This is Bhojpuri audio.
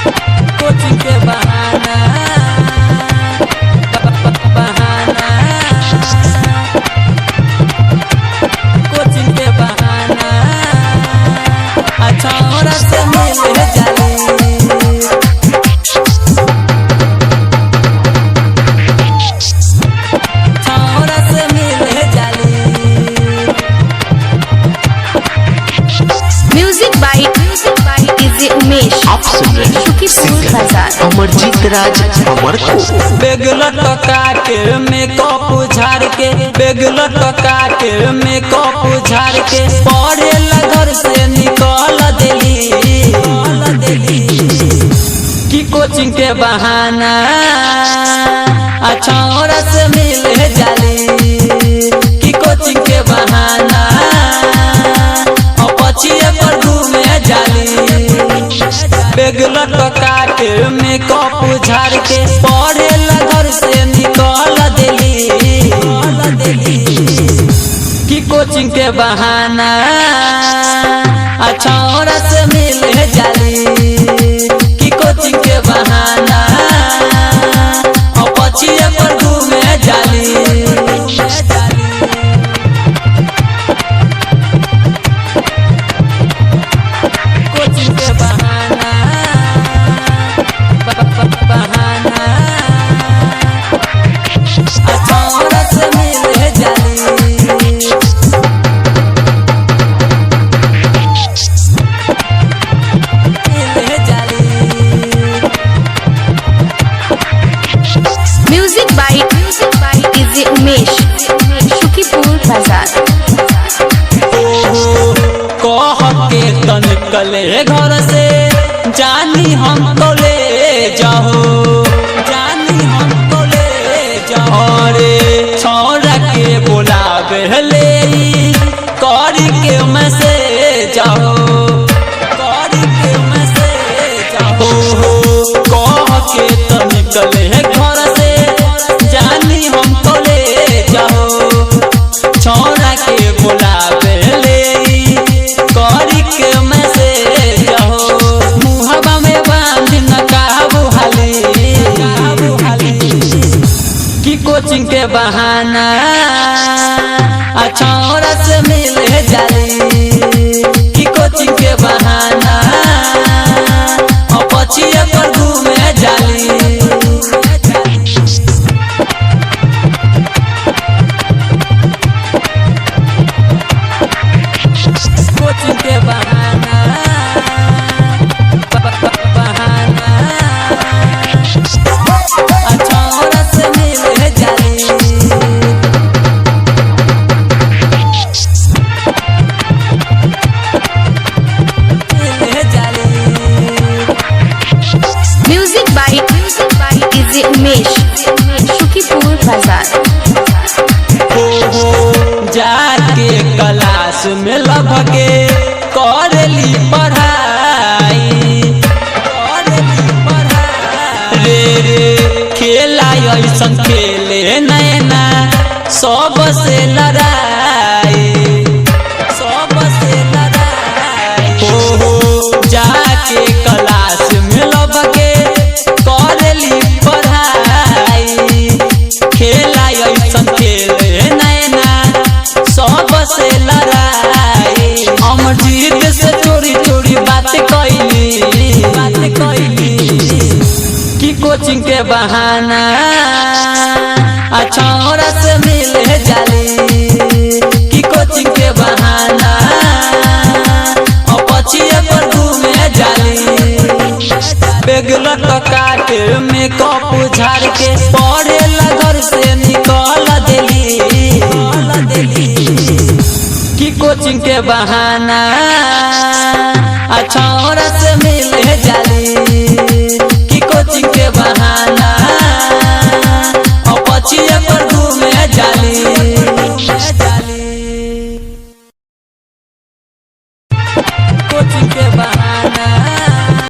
कोचिंग के बहाना बहाना कोचिंग के बहाना अच्छा और से मिल जाली आप सुन रहे हैं अमरजीत राज अमर को। बेगलट काटे मेकअप झाड़ के बेगलट काटे मेकअप झाड़ के पढ़े घर से निकल देली की कोचिंग के बहाना अच्छा और से मिल जाली की कोचिंग के बहाना पछिए पर घूमे जाली बेगलट काटे मेकअप झाड़ के पढ़े घर से निकल देली की कोचिंग के बहाना अच्छा और से मिल जाली की कोचिंग के बहाना पछिए पर घूमे जाली कोचिंग के बहाना बहाना अच्छा और से मिल जाली मिल जाली music by DJ Umesh Sukhipur Bazar. कह के तन कले घर से जानी हम तो ले जाओ जानी हम तो ले जाओ रे छोरा के बुलावे ले करी के मैसेज जाओ करी के मैसेज जाओ कह के तन कले घर से जानी हम तो ले जाओ छोरा के बुलावे ले करी के मैसेज हो मुहबा में बांध न काबू हाली की कोचिंग के बहाना अच्छा और से मिल जाली की कोचिंग के बहाना पछिए पर घूमे जाली कोचिंग के बहाना बहाना अच्छा और से मिल जाली मिल जाली music by DJ Umesh Sukhipur Bazar. जाके क्लास में लभके करली पढ़ाई रे खेला ऐसन खेले नैना सबसे लड़ाई जाके क्लास में लभके करली पढ़ाई खेला ऐसन खेले नैना सबसे लड़ाई अमरजीत से चोरी चोरी बात कैली की कोचिंग के बहाना अच्छा और से मिल जाली की कोचिंग के बहाना पछिए पर घूमे जाली बेगलट काटे मेकअप झाड़ के पढ़े घर से निकल देली की कोचिंग के बहाना अच्छा और से